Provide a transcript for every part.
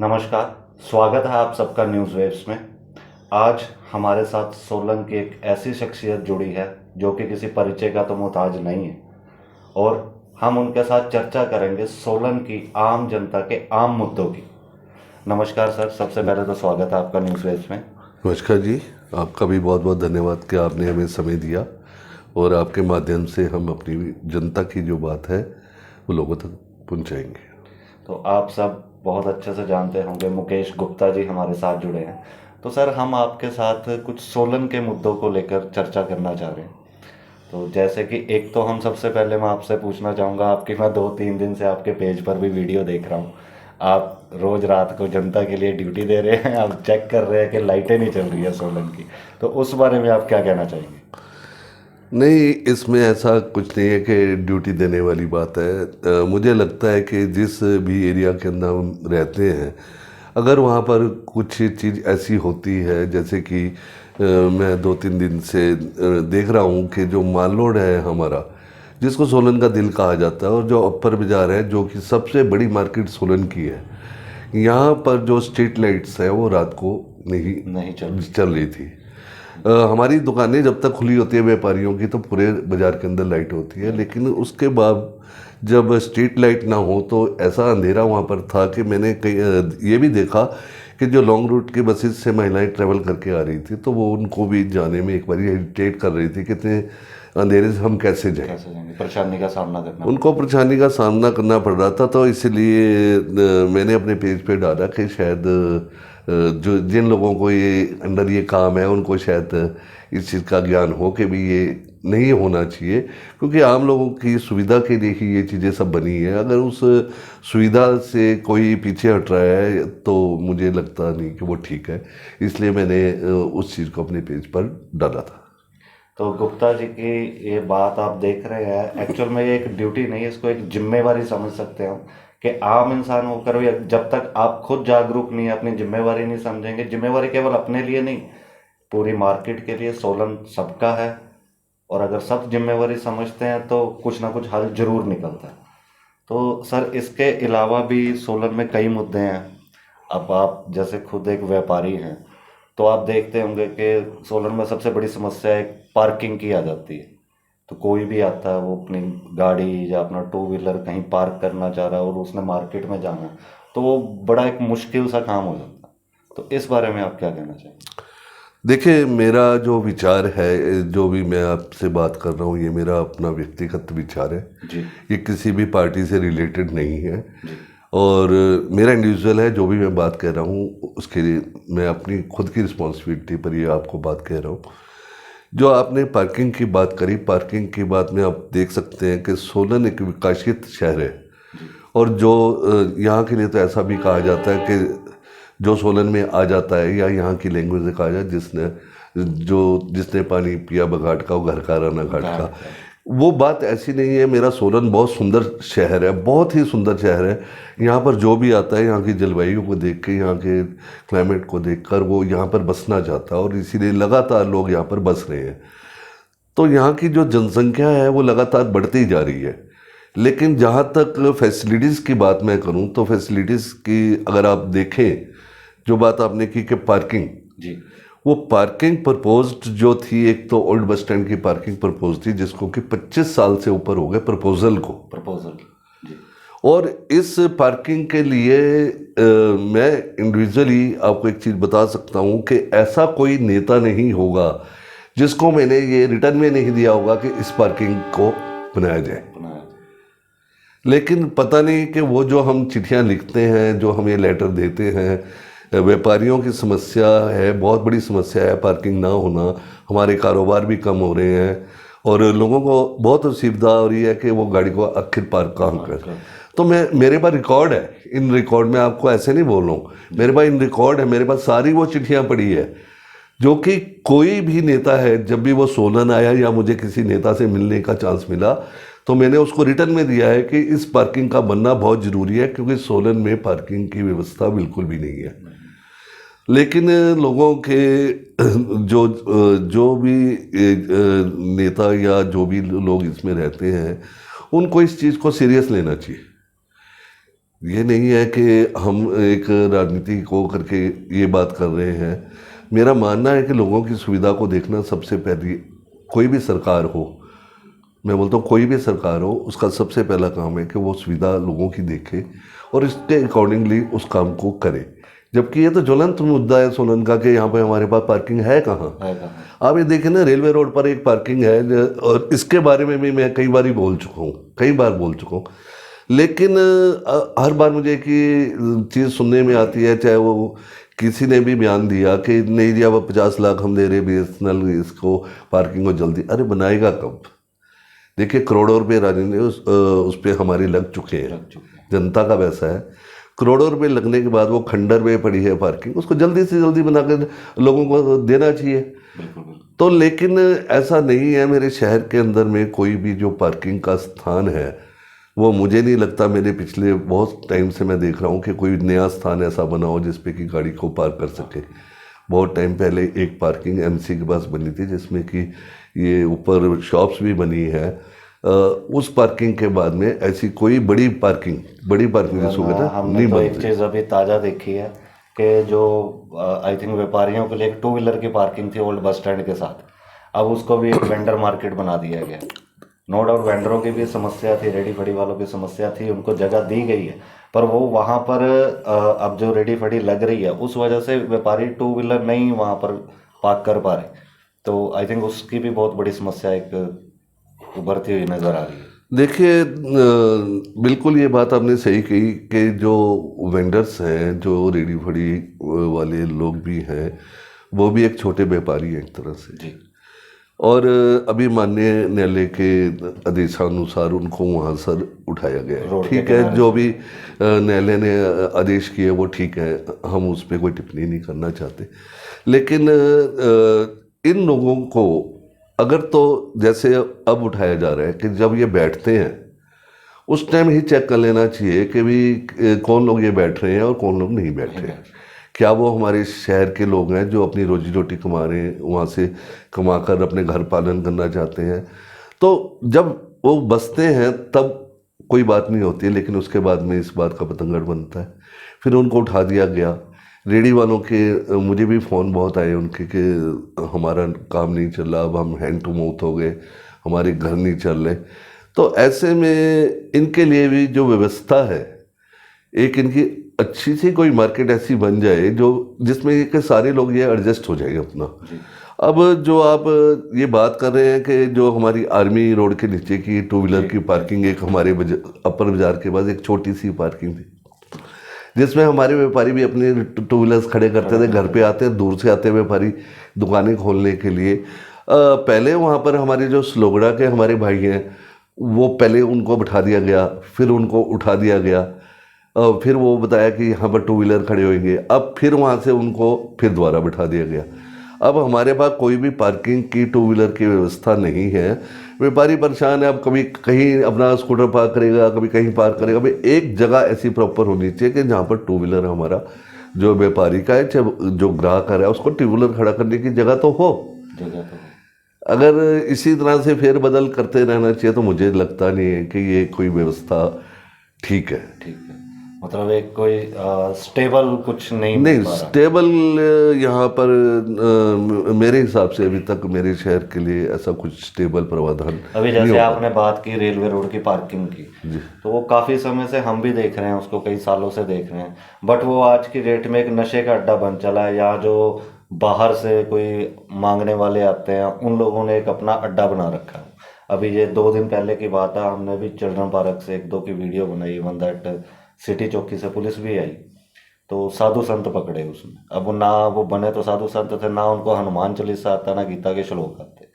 नमस्कार। स्वागत है आप सबका न्यूज़ वेव्स में। आज हमारे साथ सोलन की एक ऐसी शख्सियत जुड़ी है जो कि किसी परिचय का तो मोहताज नहीं है, और हम उनके साथ चर्चा करेंगे सोलन की आम जनता के आम मुद्दों की। नमस्कार सर, सबसे पहले तो स्वागत है आपका न्यूज़ वेव्स में। नमस्कार जी। आपका भी बहुत बहुत धन्यवाद कि आपने हमें समय दिया और आपके माध्यम से हम अपनी जनता की जो बात है वो लोगों तक पहुंचाएंगे। तो आप सब बहुत अच्छे से जानते होंगे, मुकेश गुप्ता जी हमारे साथ जुड़े हैं। तो सर, हम आपके साथ कुछ सोलन के मुद्दों को लेकर चर्चा करना चाह रहे हैं। तो जैसे कि एक तो हम सबसे पहले मैं आपसे पूछना चाहूँगा, आपकी मैं 2-3 दिन से आपके पेज पर भी वीडियो देख रहा हूँ। आप रोज़ रात को जनता के लिए ड्यूटी दे रहे हैं, आप चेक कर रहे हैं कि लाइटें नहीं चल रही है सोलन की। तो उस बारे में आप क्या कहना चाहेंगे? नहीं, इसमें ऐसा कुछ नहीं है कि ड्यूटी देने वाली बात है। मुझे लगता है कि जिस भी एरिया के अंदर हम रहते हैं, अगर वहाँ पर कुछ चीज़ ऐसी होती है जैसे कि मैं 2-3 दिन से देख रहा हूँ कि जो माल रोड है हमारा, जिसको सोलन का दिल कहा जाता है, और जो अपर बाज़ार है जो कि सबसे बड़ी मार्केट सोलन की है, यहाँ पर जो स्ट्रीट लाइट्स हैं वो रात को नहीं चल रही थी। हमारी दुकानें जब तक खुली होती है व्यापारियों की तो पूरे बाज़ार के अंदर लाइट होती है, लेकिन उसके बाद जब स्ट्रीट लाइट ना हो तो ऐसा अंधेरा वहाँ पर था कि मैंने कई ये भी देखा कि जो लॉन्ग रूट की बसेस से महिलाएं ट्रैवल करके आ रही थी तो वो उनको भी जाने में एक बार हेजिटेट कर रही थी कि इतने अंधेरे से हम कैसे जाएं। परेशानी का सामना करना उनको परेशानी का सामना करना पड़ रहा था। तो इसलिए मैंने अपने पेज पे डाला कि शायद जो जिन लोगों को ये अंडर ये काम है उनको शायद इस चीज़ का ज्ञान हो कि भी ये नहीं होना चाहिए, क्योंकि आम लोगों की सुविधा के लिए ही ये चीज़ें सब बनी है। अगर उस सुविधा से कोई पीछे हट रहा है तो मुझे लगता नहीं कि वो ठीक है, इसलिए मैंने उस चीज़ को अपने पेज पर डाला था। तो गुप्ता जी की ये बात आप देख रहे हैं, एक्चुअल में ये एक ड्यूटी नहीं है, इसको एक जिम्मेवारी समझ सकते हैं हम। कि आम इंसान होकर भी जब तक आप खुद जागरूक नहीं, अपनी जिम्मेवारी नहीं समझेंगे, जिम्मेवारी केवल अपने लिए नहीं, पूरी मार्केट के लिए, सोलन सबका है। और अगर सब जिम्मेवारी समझते हैं तो कुछ ना कुछ हल जरूर निकलता है। तो सर, इसके अलावा भी सोलन में कई मुद्दे हैं। अब आप जैसे खुद एक व्यापारी हैं, तो आप देखते होंगे कि सोलन में सबसे बड़ी समस्या एक पार्किंग की आ जाती है। तो कोई भी आता है, वो अपनी गाड़ी या अपना टू व्हीलर कहीं पार्क करना चाह रहा है और उसने मार्केट में जाना है, तो वो बड़ा एक मुश्किल सा काम हो जाता है। तो इस बारे में आप क्या कहना चाहेंगे? देखिए, मेरा जो विचार है, जो भी मैं आपसे बात कर रहा हूँ, ये मेरा अपना व्यक्तिगत विचार है जी। ये किसी भी पार्टी से रिलेटेड नहीं है। जी। और मेरा इंडिविजुअल है, जो भी मैं बात कह रहा हूँ उसके लिए मैं अपनी खुद की रिस्पॉन्सिबिलिटी पर ये आपको बात कह रहा हूँ। जो आपने पार्किंग की बात करी, पार्किंग की बात में आप देख सकते हैं कि सोलन एक विकसित शहर है, और जो यहाँ के लिए तो ऐसा भी कहा जाता है कि जो सोलन में आ जाता है, या यहाँ की लैंग्वेज से कहा जाए, जिसने पानी पिया बघाट का वो घर का राना घाट का, वो बात ऐसी नहीं है। मेरा सोलन बहुत सुंदर शहर है, बहुत ही सुंदर शहर है। यहाँ पर जो भी आता है, यहाँ की जलवायु को देख के, यहाँ के क्लाइमेट को देखकर वो यहाँ पर बसना चाहता है, और इसीलिए लगातार लोग यहाँ पर बस रहे हैं। तो यहाँ की जो जनसंख्या है वो लगातार बढ़ती जा रही है। लेकिन जहाँ तक फैसिलिटीज़ की बात मैं करूँ तो फैसिलिटीज़ की अगर आप देखें, जो बात आपने की कि पार्किंग, जी, वो पार्किंग प्रपोज्ड जो थी, एक तो ओल्ड बस स्टैंड की पार्किंग प्रपोज थी जिसको कि 25 साल से ऊपर हो गए प्रपोजल जी। और इस पार्किंग के लिए मैं इंडिविजुअली आपको एक चीज़ बता सकता हूँ कि ऐसा कोई नेता नहीं होगा जिसको मैंने ये रिटर्न में नहीं दिया होगा कि इस पार्किंग को बनाया जाए। लेकिन पता नहीं कि वो जो हम चिट्ठियाँ लिखते हैं, जो हमें लेटर देते हैं, व्यापारियों की समस्या है, बहुत बड़ी समस्या है पार्किंग ना होना। हमारे कारोबार भी कम हो रहे हैं और लोगों को बहुत असुविधा हो रही है कि वो गाड़ी को आखिर पार्क कहाँ कर। तो मेरे पास रिकॉर्ड है, इन रिकॉर्ड में आपको ऐसे नहीं बोल रहा हूँ, मेरे पास इन रिकॉर्ड है, मेरे पास सारी वो चिट्ठियाँ पड़ी है, जो कि कोई भी नेता है जब भी वो सोलन आया या मुझे किसी नेता से मिलने का चांस मिला तो मैंने उसको रिटर्न में दिया है कि इस पार्किंग का बनना बहुत ज़रूरी है, क्योंकि सोलन में पार्किंग की व्यवस्था बिल्कुल भी नहीं है। लेकिन लोगों के जो भी नेता या जो भी लोग इसमें रहते हैं, उनको इस चीज़ को सीरियस लेना चाहिए। ये नहीं है कि हम एक राजनीति को करके ये बात कर रहे हैं। मेरा मानना है कि लोगों की सुविधा को देखना सबसे पहली, कोई भी सरकार हो, मैं बोलता हूँ कोई भी सरकार हो, उसका सबसे पहला काम है कि वो सुविधा लोगों की देखे और इसके अकॉर्डिंगली उस काम को करे। जबकि ये तो ज्वलंत मुद्दा है सोलन का कि यहाँ पे हमारे पास पार्किंग है कहाँ। आप ये देखें ना, रेलवे रोड पर एक पार्किंग है और इसके बारे में भी मैं कई बार ही बोल चुका हूँ, कई बार बोल चुका हूँ। लेकिन हर बार मुझे एक ही चीज़ सुनने में आती है, चाहे वो किसी ने भी बयान दिया कि नहीं जी अब 50 लाख हम दे रहे BSNL इसको पार्किंग को जल्दी। अरे बनाएगा कब? देखिए करोड़ों रुपए राजनीति उस पर हमारे लग चुके हैं, जनता का पैसा है। करोड़ों रुपए लगने के बाद वो खंडर में पड़ी है पार्किंग, उसको जल्दी से जल्दी बनाकर लोगों को देना चाहिए। तो लेकिन ऐसा नहीं है, मेरे शहर के अंदर में कोई भी जो पार्किंग का स्थान है वो मुझे नहीं लगता, मेरे पिछले बहुत टाइम से मैं देख रहा हूँ कि कोई नया स्थान ऐसा बना हो जिस पे कि गाड़ी को पार्क कर सके। बहुत टाइम पहले एक पार्किंग MC के पास बनी थी जिसमें कि ये ऊपर शॉप्स भी बनी है। उस पार्किंग के बाद में ऐसी कोई बड़ी पार्किंग जिसको कहते हैं हमने नहीं तो एक बनती। चीज़ अभी ताज़ा देखी है कि जो आई थिंक व्यापारियों के लिए एक 2 व्हीलर की पार्किंग थी ओल्ड बस स्टैंड के साथ, अब उसको भी एक वेंडर मार्केट बना दिया गया। नो डाउट वेंडरों की भी समस्या थी, रेडी फड़ी वालों की समस्या थी, उनको जगह दी गई है, पर वो वहाँ पर अब जो रेडी फड़ी लग रही है उस वजह से व्यापारी 2 व्हीलर नहीं वहाँ पर पार्क कर पा रहे। तो आई थिंक उसकी भी बहुत बड़ी समस्या एक उभरती हुई नज़र आ रही है। देखिए बिल्कुल ये बात आपने सही कही कि जो वेंडर्स हैं, जो रेडी फड़ी वाले लोग भी हैं, वो भी एक छोटे व्यापारी हैं एक तरह से जी। और अभी माननीय न्यायालय के आदेशानुसार उनको वहाँ सर उठाया गया है। रोड के ठीक है, किनारे जो भी न्यायालय ने आदेश किए वो ठीक है, हम उस पर कोई टिप्पणी नहीं करना चाहते। लेकिन इन लोगों को अगर तो जैसे अब उठाया जा रहा है कि जब ये बैठते हैं उस टाइम ही चेक कर लेना चाहिए कि भी कौन लोग ये बैठ रहे हैं और कौन लोग नहीं बैठ रहे हैं। क्या वो हमारे शहर के लोग हैं जो अपनी रोजी रोटी कमा रहे हैं, वहाँ से कमा कर अपने घर पालन करना चाहते हैं? तो जब वो बसते हैं तब कोई बात नहीं होती है, लेकिन उसके बाद में इस बात का पतंगड़ बनता है। फिर उनको उठा दिया गया। रेडी वालों के मुझे भी फ़ोन बहुत आए उनके कि हमारा काम नहीं चल रहा, अब हम हैंड टू माउथ हो गए, हमारे घर नहीं चल रहे। तो ऐसे में इनके लिए भी जो व्यवस्था है, एक इनकी अच्छी सी कोई मार्केट ऐसी बन जाए जो जिसमें कि सारे लोग ये एडजस्ट हो जाएंगे अपना। अब जो आप ये बात कर रहे हैं कि जो हमारी आर्मी रोड के नीचे की 2 व्हीलर की पार्किंग, एक हमारे अपर बाजार के पास एक छोटी सी पार्किंग थी जिसमें हमारे व्यापारी भी अपने 2 व्हीलर्स खड़े करते थे। घर पे आते हैं, दूर से आते हैं व्यापारी दुकानें खोलने के लिए। पहले वहाँ पर हमारे जो स्लोगड़ा के हमारे भाई हैं वो पहले उनको बिठा दिया गया, फिर उनको उठा दिया गया, फिर वो बताया कि यहाँ पर 2 व्हीलर खड़े होंगे, अब फिर वहाँ से उनको फिर दोबारा बिठा दिया गया। अब हमारे पास कोई भी पार्किंग की 2 व्हीलर की व्यवस्था नहीं है। व्यापारी परेशान है, अब कभी कहीं अपना स्कूटर पार्क करेगा, कभी कहीं पार्क करेगा। भाई एक जगह ऐसी प्रॉपर होनी चाहिए कि जहाँ पर 2 व्हीलर हमारा जो व्यापारी का है, चाहे जो ग्राहक आ रहा है, उसको 2 व्हीलर खड़ा करने की जगह तो हो। अगर इसी तरह से फेर बदल करते रहना चाहिए तो मुझे लगता नहीं है कि ये कोई व्यवस्था ठीक है। मतलब एक कोई स्टेबल कुछ नहीं नहीं स्टेबल यहाँ पर मेरे हिसाब से अभी तक मेरे शहर के लिए ऐसा कुछ स्टेबल प्रावधान अभी जैसे आपने बात की रेलवे रोड की पार्किंग की, तो वो काफ़ी समय से हम भी देख रहे हैं, उसको कई सालों से देख रहे हैं, बट वो आज की डेट में एक नशे का अड्डा बन चला है। या जो बाहर से कोई मांगने वाले आते हैं उन लोगों ने एक अपना अड्डा बना रखा है। अभी ये 2 दिन पहले की बात है, हमने भी चिल्ड्रन पार्क से 1-2 की वीडियो बनाई, वन दैट सिटी चौकी से पुलिस भी आई, तो साधु संत पकड़े उसमें। अब वो ना वो बने तो साधु संत थे, ना उनको हनुमान चालीसा आता, ना गीता के श्लोक आते,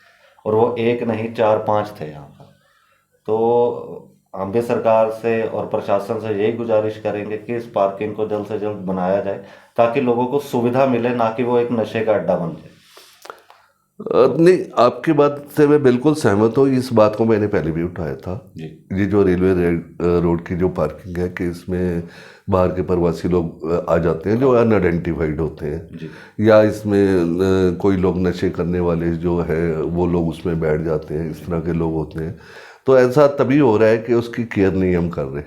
और वो एक नहीं 4-5 थे यहाँ पर। तो हम भी सरकार से और प्रशासन से यही गुजारिश करेंगे कि इस पार्किंग को जल्द से जल्द बनाया जाए ताकि लोगों को सुविधा मिले, ना कि वो एक नशे का अड्डा बन जाए। नहीं, आपकी बात से मैं बिल्कुल सहमत हूँ। इस बात को मैंने पहले भी उठाया था। ये जो रेलवे रोड की जो पार्किंग है कि इसमें बाहर के प्रवासी लोग आ जाते हैं जो अनआइडेंटिफाइड होते हैं, या इसमें कोई लोग नशे करने वाले जो है वो लोग उसमें बैठ जाते हैं, इस तरह के लोग होते हैं। तो ऐसा तभी हो रहा है कि उसकी केयर नहीं हम कर रहे।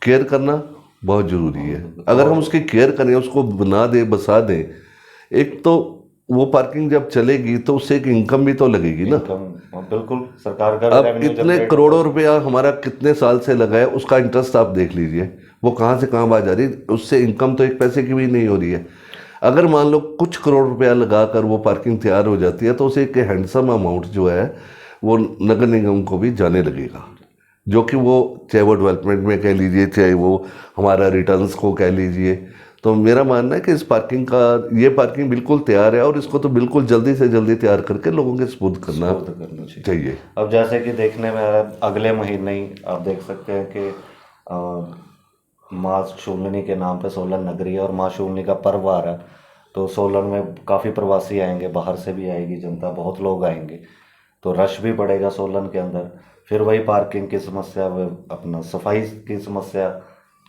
केयर करना बहुत ज़रूरी है। अगर हम उसकी केयर करें, उसको बना दें, बसा दें, एक तो वो पार्किंग जब चलेगी तो उससे एक इनकम भी तो लगेगी ना। इनकम बिल्कुल, सरकार का भी अब रेवेन्यू इतने जनरेट करोड़ों रुपया हमारा कितने साल से लगा है, उसका इंटरेस्ट आप देख लीजिए, वो कहाँ से कहाँ आ जा रही है, उससे इनकम तो एक पैसे की भी नहीं हो रही है। अगर मान लो कुछ करोड़ रुपया लगाकर वो पार्किंग तैयार हो जाती है तो उसे एक हैंडसम अमाउंट जो है वो नगर निगम को भी जाने लगेगा, जो कि वो चाहे वो डेवलपमेंट में कह लीजिए, चाहे वो हमारा रिटर्न्स को कह लीजिए। तो मेरा मानना है कि इस पार्किंग का, ये पार्किंग बिल्कुल तैयार है और इसको तो बिल्कुल जल्दी से जल्दी तैयार करके लोगों के सुपुर्द करना चाहिए। अब जैसे कि देखने में आ रहा है, अगले महीने ही आप देख सकते हैं कि माँ शूलिनी के नाम पे सोलन नगरी है और माँ शूलिनी का पर्व आ रहा है। तो सोलन में काफ़ी प्रवासी आएंगे, बाहर से भी आएगी जनता, बहुत लोग आएंगे, तो रश भी बढ़ेगा सोलन के अंदर। फिर वही पार्किंग की समस्या, वो अपना सफाई की समस्या।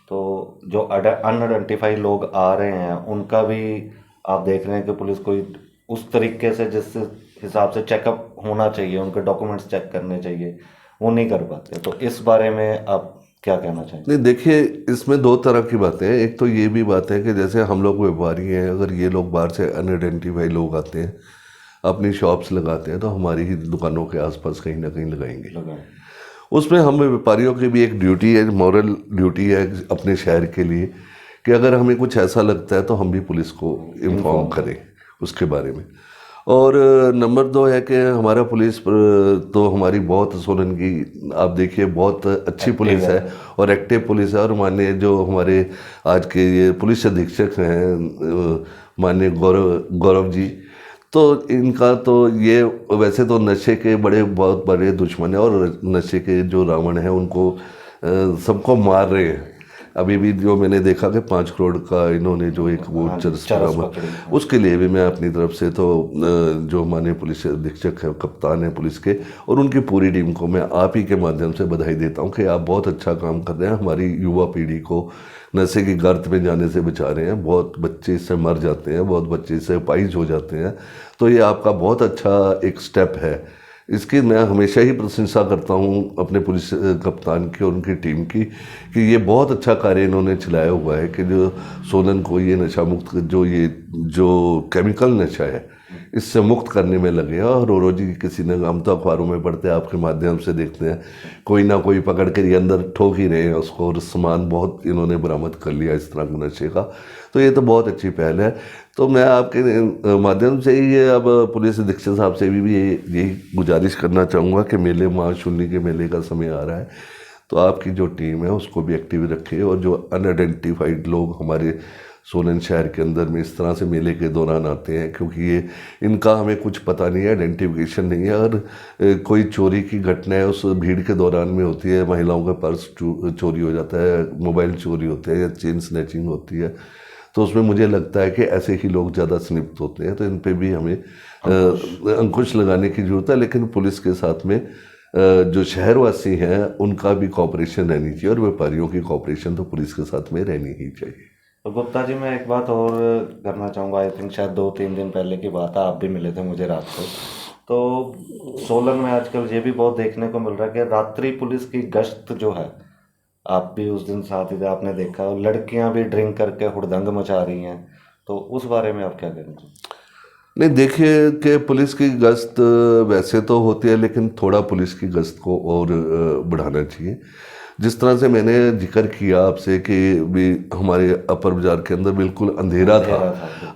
तो जो अनआइडेंटिफाइड लोग आ रहे हैं उनका भी आप देख रहे हैं कि पुलिस कोई उस तरीके से, जिस हिसाब से चेकअप होना चाहिए, उनके डॉक्यूमेंट्स चेक करने चाहिए, वो नहीं कर पाते। तो इस बारे में आप क्या कहना चाहेंगे? नहीं देखिए, इसमें दो तरह की बातें हैं। एक तो ये भी बात है कि जैसे हम लोग व्यापारी हैं, अगर ये लोग बाहर से अनआइडेंटिफाइड लोग आते हैं, अपनी शॉप्स लगाते हैं, तो हमारी ही दुकानों के आसपास कहीं ना कहीं लगाएंगे। उसमें हम व्यापारियों की भी एक ड्यूटी है, मॉरल ड्यूटी है अपने शहर के लिए, कि अगर हमें कुछ ऐसा लगता है तो हम भी पुलिस को इन्फॉर्म करें उसके बारे में। और नंबर दो है कि हमारा पुलिस तो हमारी बहुत, सोलन की आप देखिए बहुत अच्छी पुलिस है और एक्टिव पुलिस है। और माननीय जो हमारे आज के ये पुलिस अधीक्षक हैं माननीय गौरव जी, तो इनका तो ये वैसे तो नशे के बहुत बड़े दुश्मन है और नशे के जो रावण हैं उनको सबको मार रहे हैं। अभी भी जो मैंने देखा कि 5 करोड़ का इन्होंने जो एक वो चरस बरामद, उसके लिए भी मैं अपनी तरफ से तो जो माननीय पुलिस अधीक्षक है, कप्तान है पुलिस के, और उनकी पूरी टीम को मैं आप ही के माध्यम से बधाई देता हूं कि आप बहुत अच्छा काम कर रहे हैं। हमारी युवा पीढ़ी को नशे की गर्त में जाने से बचा रहे हैं। बहुत बच्चे इससे मर जाते हैं, बहुत बच्चे इससे अपाहिज हो जाते हैं। तो ये आपका बहुत अच्छा एक स्टेप है। इसकी मैं हमेशा ही प्रशंसा करता हूँ अपने पुलिस कप्तान की और उनकी टीम की, कि ये बहुत अच्छा कार्य इन्होंने चलाया हुआ है कि जो सोलन को ये नशा मुक्त, जो केमिकल नशा है, इससे मुक्त करने में लगे हैं। और रोज ही किसी ने, हम तो अखबारों में पढ़ते हैं, आपके माध्यम से देखते हैं, कोई ना कोई पकड़ कर ये अंदर ठोक ही रहे हैं उसको, और सामान बहुत इन्होंने बरामद कर लिया इस तरह के नशे का। तो ये तो बहुत अच्छी पहल है। तो मैं आपके माध्यम से ही ये अब पुलिस अधीक्षक साहब से भी यही गुजारिश करना चाहूँगा कि मेले, माँ शूलिनी के मेले का समय आ रहा है, तो आपकी जो टीम है उसको भी एक्टिव रखें। और जो अनआइडेंटिफाइड लोग हमारे सोलन शहर के अंदर में इस तरह से मेले के दौरान आते हैं, क्योंकि ये इनका हमें कुछ पता नहीं है, आइडेंटिफिकेशन नहीं है, और कोई चोरी की घटनाएं उस भीड़ के दौरान में होती है, महिलाओं का पर्स चोरी हो जाता है, मोबाइल चोरी होते हैं या चेन स्नैचिंग होती है, तो उसमें मुझे लगता है कि ऐसे ही लोग ज़्यादा स्निप्त होते हैं। तो इन पे भी हमें अंकुश लगाने की ज़रूरत है। लेकिन पुलिस के साथ में जो शहरवासी हैं उनका भी कॉपरेशन रहनी चाहिए, और व्यापारियों की कॉपरेशन तो पुलिस के साथ में रहनी ही चाहिए। तो गुप्ता जी, मैं एक बात और करना चाहूँगा। आई थिंक शायद 2-3 दिन पहले की बात है, आप भी मिले थे मुझे रात को। तो सोलन में आजकल ये भी बहुत देखने को मिल रहा है कि रात्रि पुलिस की गश्त जो है, आप भी उस दिन साथ ही थे, आपने देखा, और लड़कियां भी ड्रिंक करके हुड़दंग मचा रही हैं। तो उस बारे में आप क्या कहेंगे? नहीं देखिए कि पुलिस की गश्त वैसे तो होती है, लेकिन थोड़ा पुलिस की गश्त को और बढ़ाना चाहिए। जिस तरह से मैंने जिक्र किया आपसे कि भी हमारे अपर बाजार के अंदर बिल्कुल अंधेरा था।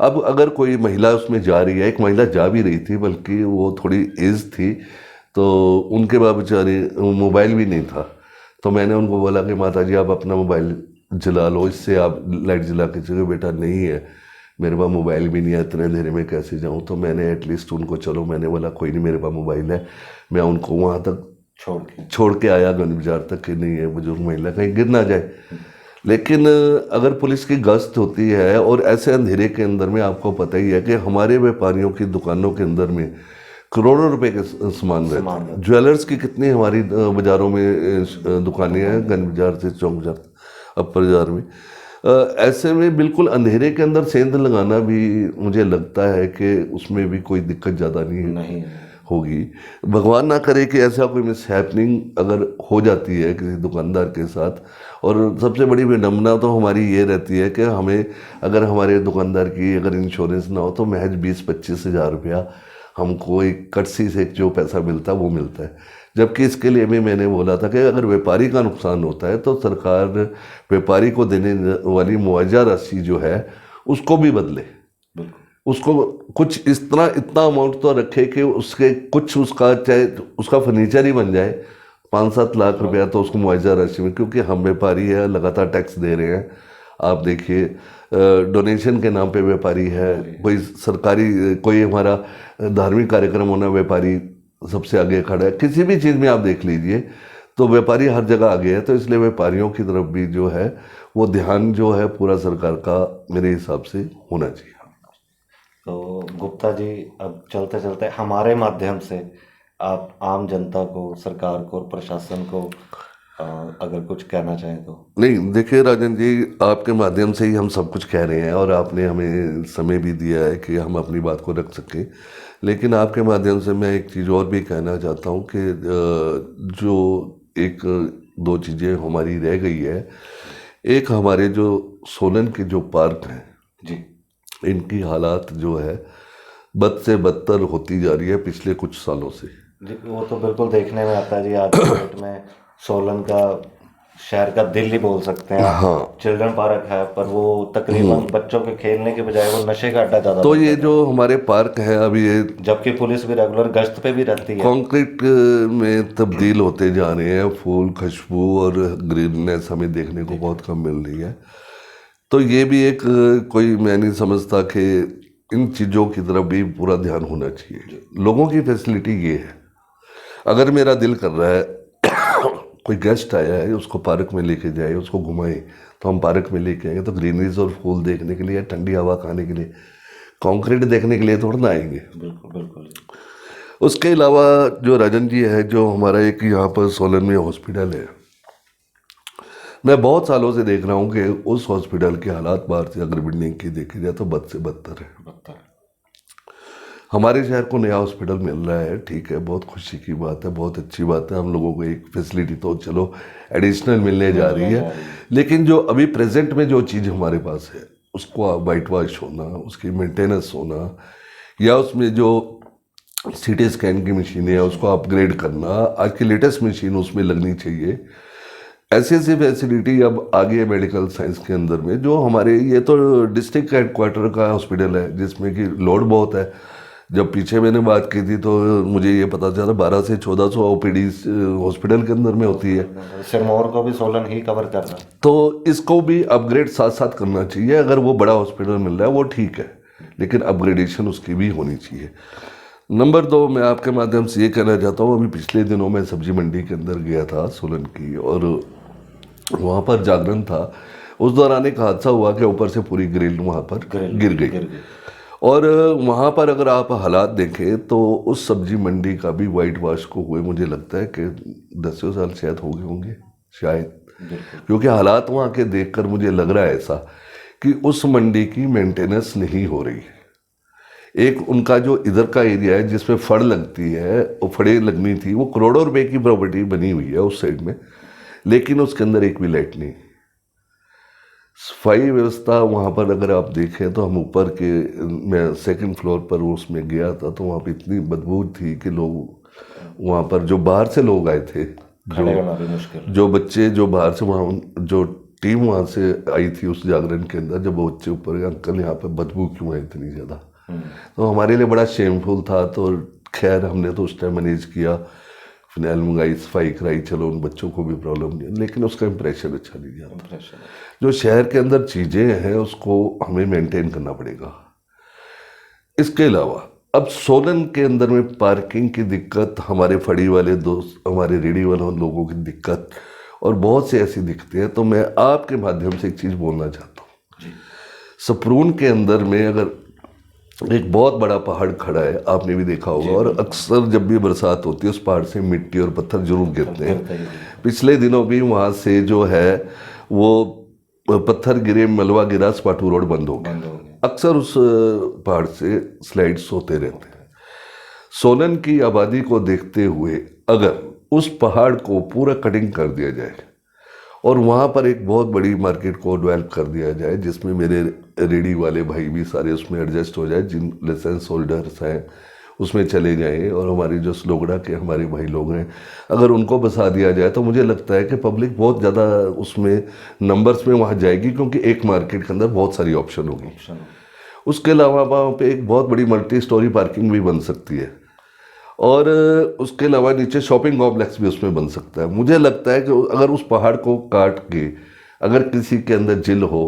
अब अगर कोई महिला उसमें जा रही है, एक महिला जा भी रही थी, बल्कि वो थोड़ी एज थी, तो उनके बाद बेचारी मोबाइल भी नहीं था। तो मैंने उनको बोला कि माता जी आप अपना मोबाइल जला लो, इससे आप लाइट जला के चलो। बेटा नहीं है, मेरे पास मोबाइल भी नहीं है, इतने अंधेरे में कैसे जाऊँ। तो मैंने एटलीस्ट उनको, चलो मैंने बोला कोई नहीं, मेरे पास मोबाइल है, मैं उनको वहाँ तक छोड़ के आया गंज बाजार तक, कि नहीं है बुजुर्ग महिला कहीं गिर ना जाए। लेकिन अगर पुलिस की गश्त होती है और ऐसे अंधेरे के अंदर में, आपको पता ही है कि हमारे व्यापारियों की दुकानों के अंदर में करोड़ों रुपए के सामान रहते हैं। ज्वेलर्स की कितनी हमारी बाज़ारों में दुकानें हैं, गंज बाजार से चौक बाजार, अपर बाजार में। ऐसे में बिल्कुल अंधेरे के अंदर सेंध लगाना भी मुझे लगता है कि उसमें भी कोई दिक्कत ज़्यादा नहीं है। होगी। भगवान ना करे कि ऐसा कोई मिसहैपनिंग अगर हो जाती है किसी दुकानदार के साथ, और सबसे बड़ी विडम्बना तो हमारी ये रहती है कि हमें अगर हमारे दुकानदार की अगर इंश्योरेंस ना हो तो महज 20-25 हज़ार रुपया हमको एक कटसी से जो पैसा मिलता है वो मिलता है। जबकि इसके लिए भी मैंने बोला था कि अगर व्यापारी का नुकसान होता है तो सरकार व्यापारी को देने वाली मुआवजा राशि जो है उसको भी बदले, उसको कुछ इस तरह इतना अमाउंट तो रखे कि उसके कुछ उसका चाहे उसका फर्नीचर ही बन जाए, 5-7 लाख रुपया तो उसको मुआवजा राशि में, क्योंकि हम व्यापारी है लगातार टैक्स दे रहे हैं। आप देखिए डोनेशन के नाम पे व्यापारी है, कोई सरकारी कोई हमारा धार्मिक कार्यक्रम होना व्यापारी सबसे आगे खड़ा है, किसी भी चीज़ में आप देख लीजिए तो व्यापारी हर जगह आगे है। तो इसलिए व्यापारियों की तरफ भी जो है वो ध्यान जो है पूरा सरकार का मेरे हिसाब से होना चाहिए। तो गुप्ता जी, अब चलते चलते हमारे माध्यम से आप आम जनता को, सरकार को और प्रशासन को अगर कुछ कहना चाहें तो। नहीं देखिए राजन जी, आपके माध्यम से ही हम सब कुछ कह रहे हैं और आपने हमें समय भी दिया है कि हम अपनी बात को रख सकें। लेकिन आपके माध्यम से मैं एक चीज़ और भी कहना चाहता हूँ कि जो एक दो चीज़ें हमारी रह गई है। एक हमारे जो सोलन के जो पार्क हैं जी, इनकी हालात जो है बद से बदतर होती जा रही है पिछले कुछ सालों से। जी, वो तो बिल्कुल देखने में आता है जी। आज के डेट में सोलन का शहर का दिल ही बोल सकते हैं। हाँ, चिल्ड्रन पार्क है पर वो तकरीबन बच्चों के खेलने के बजाय वो नशे का अड्डा ज्यादा तो बनता ये है। जो हमारे पार्क है अभी ये जबकि पुलिस भी रेगुलर गश्त पे भी रहती है। कंक्रीट में तब्दील होते जा रहे हैं, फूल खुशबू और ग्रीननेस हमें देखने को बहुत कम मिल रही है। तो ये भी एक कोई मैं नहीं समझता कि इन चीज़ों की तरफ भी पूरा ध्यान होना चाहिए। लोगों की फैसिलिटी ये है, अगर मेरा दिल कर रहा है कोई गेस्ट आया है उसको पार्क में लेके जाए, उसको घुमाए, तो हम पार्क में लेके आएंगे तो ग्रीनरीज और फूल देखने के लिए, ठंडी हवा खाने के लिए, कंक्रीट देखने के लिए थोड़ा ना आएंगे। बिल्कुल बिल्कुल। उसके अलावा जो राजन जी है, जो हमारा एक यहाँ पर सोलन में हॉस्पिटल है, मैं बहुत सालों से देख रहा हूँ कि उस हॉस्पिटल के हालात बाहर से अगर बिल्डिंग की देखी जाए तो बद से बदतर है। हमारे शहर को नया हॉस्पिटल मिल रहा है, ठीक है, बहुत खुशी की बात है, बहुत अच्छी बात है। हम लोगों को एक फैसिलिटी तो चलो एडिशनल मिलने जा रही है, लेकिन जो अभी प्रेजेंट में जो चीज़ हमारे पास है उसको वाइट वॉश होना, उसकी मेंटेनेंस होना, या उसमें जो सीटी स्कैन की मशीनें है उसको अपग्रेड करना, आज की लेटेस्ट मशीन उसमें लगनी चाहिए। ऐसी ऐसी फैसिलिटी अब आ गई है मेडिकल साइंस के अंदर में, जो हमारे ये तो डिस्ट्रिक्ट हेडक्वार्टर का हॉस्पिटल है जिसमें कि लोड बहुत है। जब पीछे मैंने बात की थी तो मुझे ये पता चला 1200 से 1400 ओपीडी हॉस्पिटल के अंदर में होती है। सिरमौर को भी सोलन ही कवर कर रहा है। तो इसको भी अपग्रेड साथ साथ करना चाहिए। अगर वो बड़ा हॉस्पिटल मिल रहा है वो ठीक है, लेकिन अपग्रेडेशन उसकी भी होनी चाहिए। नंबर 2, मैं आपके माध्यम से ये कहना चाहता हूँ, अभी पिछले दिनों मैं सब्जी मंडी के अंदर गया था सोलन की, और वहाँ पर जागरण था। उस दौरान एक हादसा हुआ कि ऊपर से पूरी ग्रिल वहाँ पर गिर गई। और वहाँ पर अगर आप हालात देखें तो उस सब्जी मंडी का भी वाइट वॉश को हुए मुझे लगता है कि 10 साल शायद हो गए होंगे शायद, क्योंकि हालात वहाँ के देखकर मुझे लग रहा है ऐसा कि उस मंडी की मेंटेनेंस नहीं हो रही है। एक उनका जो इधर का एरिया है जिसमें फड़ लगती है, वो फड़े लगनी थी, वो करोड़ों रुपए की प्रॉपर्टी बनी हुई है उस साइड में, लेकिन उसके अंदर एक भी लाइट नहीं। सफाई व्यवस्था वहाँ पर अगर आप देखें तो हम ऊपर के, मैं सेकंड फ्लोर पर उसमें गया था तो वहाँ पे इतनी बदबू थी कि लोग वहाँ पर जो बाहर से लोग आए थे, जो बच्चे जो बाहर से वहाँ जो टीम वहाँ से आई थी उस जागरण के अंदर, जब वो बच्चे ऊपर गए, अंकल यहाँ पर बदबू क्यों है इतनी ज़्यादा, तो हमारे लिए बड़ा शेमफुल था। तो खैर हमने तो उस टाइम मैनेज किया, फिनाइल मंगाई, सफाई कराई, चलो उन बच्चों को भी प्रॉब्लम नहीं, लेकिन उसका इम्प्रेशन अच्छा नहीं जाता। जो शहर के अंदर चीज़ें हैं उसको हमें मेंटेन करना पड़ेगा। इसके अलावा अब सोलन के अंदर में पार्किंग की दिक्कत, हमारे फड़ी वाले दोस्त, हमारे रेडी वाले लोगों की दिक्कत, और बहुत से ऐसी दिक्कतें हैं। तो मैं आपके माध्यम से एक चीज़ बोलना चाहता हूँ। सपरून के अंदर में अगर एक बहुत बड़ा पहाड़ खड़ा है, आपने भी देखा होगा, और अक्सर जब भी बरसात होती है उस पहाड़ से मिट्टी और पत्थर जरूर गिरते हैं। पिछले दिनों भी वहाँ से जो है वो पत्थर गिरे, मलबा गिरा, स्पाटू रोड बंद हो गया। अक्सर उस पहाड़ से स्लाइड्स होते रहते हैं। सोलन की आबादी को देखते हुए अगर उस पहाड़ को पूरा कटिंग कर दिया जाए और वहाँ पर एक बहुत बड़ी मार्केट को डेवलप कर दिया जाए, जिसमें मेरे रेडी वाले भाई भी सारे उसमें एडजस्ट हो जाए, जिन लाइसेंस होल्डर्स हैं उसमें चले जाएं, और हमारी जो स्लोगड़ा के हमारे भाई लोग हैं अगर उनको बसा दिया जाए, तो मुझे लगता है कि पब्लिक बहुत ज़्यादा उसमें नंबर्स में वहाँ जाएगी, क्योंकि एक मार्केट के अंदर बहुत सारी ऑप्शन होगी। उसके अलावा वहाँ पे एक बहुत बड़ी मल्टी स्टोरी पार्किंग भी बन सकती है, और उसके अलावा नीचे शॉपिंग कॉम्प्लेक्स भी उसमें बन सकता है। मुझे लगता है कि अगर उस पहाड़ को काट के अगर किसी के अंदर जिल हो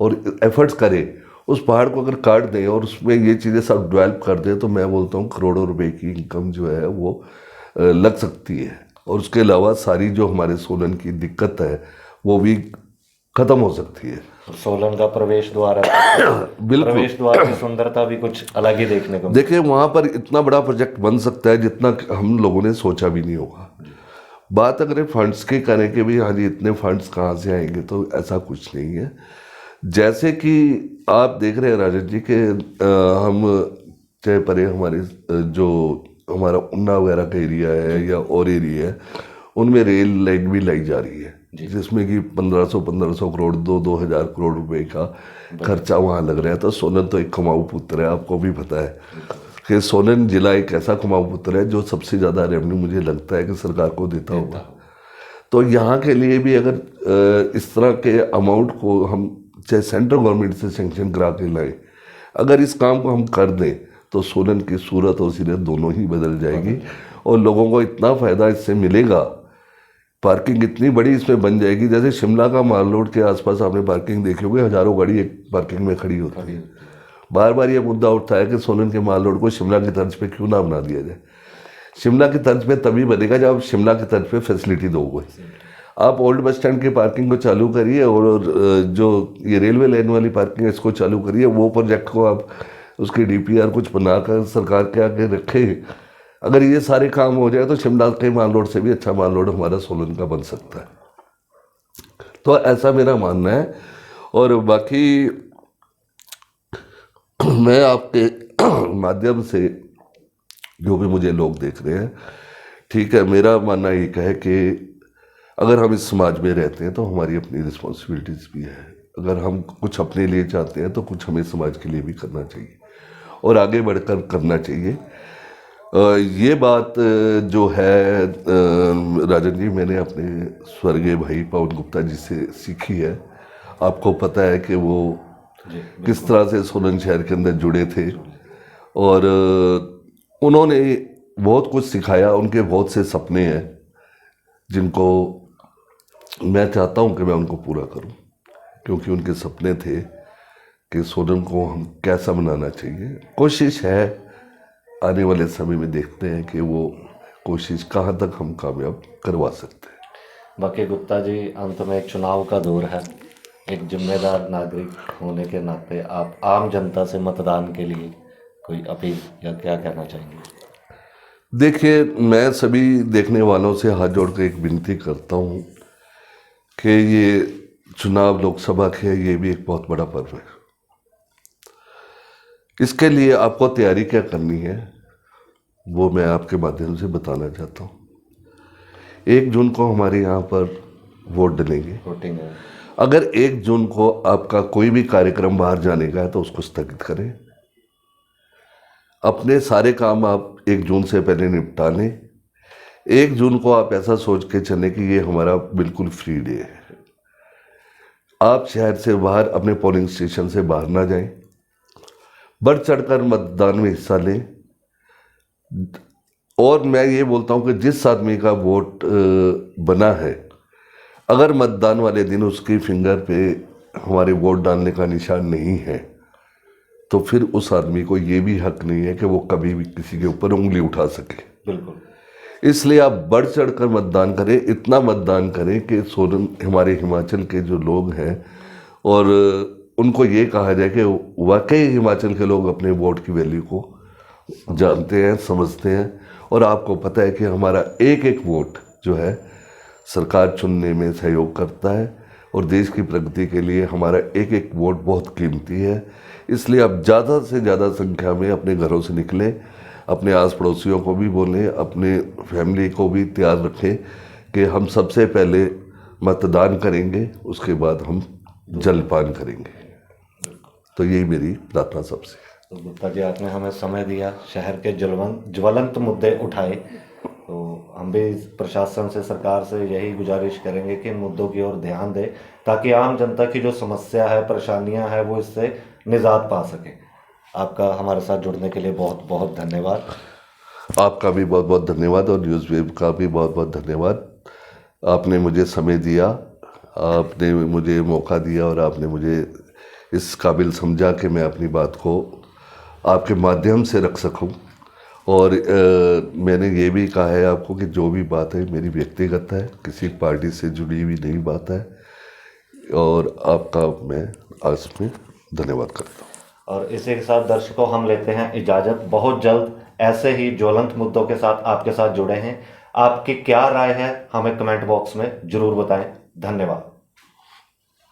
और एफर्ट्स करे, उस पहाड़ को अगर काट दें और उसमें ये चीज़ें सब डेवलप कर दें, तो मैं बोलता हूँ करोड़ों रुपए की इनकम जो है वो लग सकती है। और उसके अलावा सारी जो हमारे सोलन की दिक्कत है वो भी ख़त्म हो सकती है। सोलन का प्रवेश द्वार है, बिल्कुल। प्रवेश द्वार की सुंदरता भी कुछ अलग ही देखने को देखिए वहाँ पर इतना बड़ा प्रोजेक्ट बन सकता है जितना हम लोगों ने सोचा भी नहीं होगा। बात अगर फंड्स की करें कि भाई हाँ जी इतने फंड्स कहाँ से आएंगे, तो ऐसा कुछ नहीं है। जैसे कि आप देख रहे हैं राजन जी के हम चाहे परे हमारे जो हमारा उन्ना वगैरह का एरिया है या और एरिया है, उनमें रेल लाइन भी लाई जा रही है, जिसमें कि 1500 करोड़ 2-2000 करोड़ रुपए का खर्चा वहाँ लग रहा है। तो सोलन तो एक कमाऊ पुत्र है, आपको भी पता है कि सोलन जिला एक ऐसा कमाऊ पुत्र है जो सबसे ज़्यादा रेवेन्यू मुझे लगता है कि सरकार को देता होगा। तो यहाँ के लिए भी अगर इस तरह के अमाउंट को हम चाहे सेंट्रल गवर्नमेंट से सेंक्शन करा के लाएं, अगर इस काम को हम कर दें, तो सोलन की सूरत और सीरत दोनों ही बदल जाएगी और लोगों को इतना फ़ायदा इससे मिलेगा। पार्किंग इतनी बड़ी इसमें बन जाएगी, जैसे शिमला का माल रोड के आसपास आपने पार्किंग देखी होगी, हज़ारों गाड़ी एक पार्किंग में खड़ी होती है। बार बार ये मुद्दा उठता है कि सोलन के माल रोड को शिमला की तर्ज पे क्यों ना बना दिया जाए। शिमला की तर्ज पे तभी बनेगा जब आप शिमला की तर्ज पे फैसिलिटी दोगे। आप ओल्ड बस स्टैंड की पार्किंग को चालू करिए और जो ये रेलवे लाइन वाली पार्किंग है इसको चालू करिए। वो प्रोजेक्ट को आप उसकी डीपीआर कुछ बनाकर सरकार के आगे रखें। अगर ये सारे काम हो जाए तो शिमला के माल रोड से भी अच्छा माल रोड हमारा सोलन का बन सकता है। तो ऐसा मेरा मानना है। और बाकी मैं आपके माध्यम से जो भी मुझे लोग देख रहे हैं, ठीक है, मेरा मानना एक है कि अगर हम इस समाज में रहते हैं तो हमारी अपनी रिस्पॉन्सिबिलिटीज़ भी है। अगर हम कुछ अपने लिए चाहते हैं तो कुछ हमें समाज के लिए भी करना चाहिए और आगे बढ़कर करना चाहिए। ये बात जो है राजन जी, मैंने अपने स्वर्गीय भाई पवन गुप्ता जी से सीखी है। आपको पता है कि वो किस तरह से सोलन शहर के अंदर जुड़े थे और उन्होंने बहुत कुछ सिखाया। उनके बहुत से सपने हैं जिनको मैं चाहता हूं कि मैं उनको पूरा करूं, क्योंकि उनके सपने थे कि सोलन को हम कैसा बनाना चाहिए। कोशिश है, आने वाले समय में देखते हैं कि वो कोशिश कहाँ तक हम कामयाब करवा सकते हैं। बाकी गुप्ता जी, अंत में एक चुनाव का दौर है, एक जिम्मेदार नागरिक होने के नाते आप आम जनता से मतदान के लिए कोई अपील या क्या कहना चाहेंगे? देखिए, मैं सभी देखने वालों से हाथ जोड़ कर एक विनती करता हूँ कि ये चुनाव लोकसभा के, ये भी एक बहुत बड़ा पर्व है। इसके लिए आपको तैयारी क्या करनी है वो मैं आपके माध्यम से बताना चाहता हूँ। 1 जून को हमारे यहाँ पर वोट डलेंगे, वोटिंग है। अगर 1 जून को आपका कोई भी कार्यक्रम बाहर जाने का है तो उसको स्थगित करें। अपने सारे काम आप 1 जून से पहले निपटा लें। 1 जून को आप ऐसा सोच के चलें कि ये हमारा बिल्कुल फ्री डे है। आप शहर से बाहर, अपने पोलिंग स्टेशन से बाहर ना जाएं, बढ़ चढ़कर मतदान में हिस्सा लें। और मैं ये बोलता हूँ कि जिस आदमी का वोट बना है, अगर मतदान वाले दिन उसकी फिंगर पे हमारे वोट डालने का निशान नहीं है, तो फिर उस आदमी को ये भी हक नहीं है कि वो कभी भी किसी के ऊपर उंगली उठा सके। बिल्कुल। इसलिए आप बढ़ चढ़ कर मतदान करें, इतना मतदान करें कि सोलन, हमारे हिमाचल के जो लोग हैं, और उनको ये कहा जाए कि वाकई हिमाचल के लोग अपने वोट की वैल्यू को जानते हैं, समझते हैं। और आपको पता है कि हमारा एक एक वोट जो है सरकार चुनने में सहयोग करता है, और देश की प्रगति के लिए हमारा एक एक वोट बहुत कीमती है। इसलिए आप ज़्यादा से ज़्यादा संख्या में अपने घरों से निकलें, अपने आस पड़ोसियों को भी बोलें, अपने फैमिली को भी तैयार रखें कि हम सबसे पहले मतदान करेंगे, उसके बाद हम जलपान करेंगे। तो यही मेरी प्रार्थना सबसे। तो गुप्ता जी, आपने हमें समय दिया, शहर के ज्वलंत मुद्दे उठाए, तो हम भी प्रशासन से, सरकार से यही गुजारिश करेंगे कि इन मुद्दों की ओर ध्यान दें, ताकि आम जनता की जो समस्या है, परेशानियां हैं, वो इससे निजात पा सके। आपका हमारे साथ जुड़ने के लिए बहुत बहुत धन्यवाद। आपका भी बहुत बहुत धन्यवाद और न्यूज़ वेब का भी बहुत बहुत धन्यवाद। आपने मुझे समय दिया, आपने मुझे मौका दिया और आपने मुझे इस काबिल समझा कि मैं अपनी बात को आपके माध्यम से रख सकूं। और मैंने ये भी कहा है आपको कि जो भी बात है मेरी व्यक्तिगत है, किसी पार्टी से जुड़ी हुई नहीं बात है। और आपका मैं आज में धन्यवाद करता हूँ। और इसी के साथ दर्शकों, हम लेते हैं इजाज़त। बहुत जल्द ऐसे ही ज्वलंत मुद्दों के साथ आपके साथ जुड़े हैं। आपकी क्या राय है, हमें कमेंट बॉक्स में जरूर बताएं। धन्यवाद।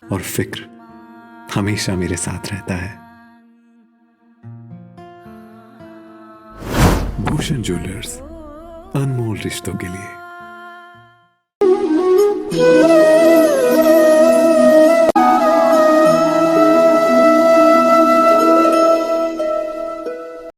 और फिक्र हमेशा मेरे साथ रहता है। भूषण ज्वेलर्स, अनमोल रिश्तों के लिए।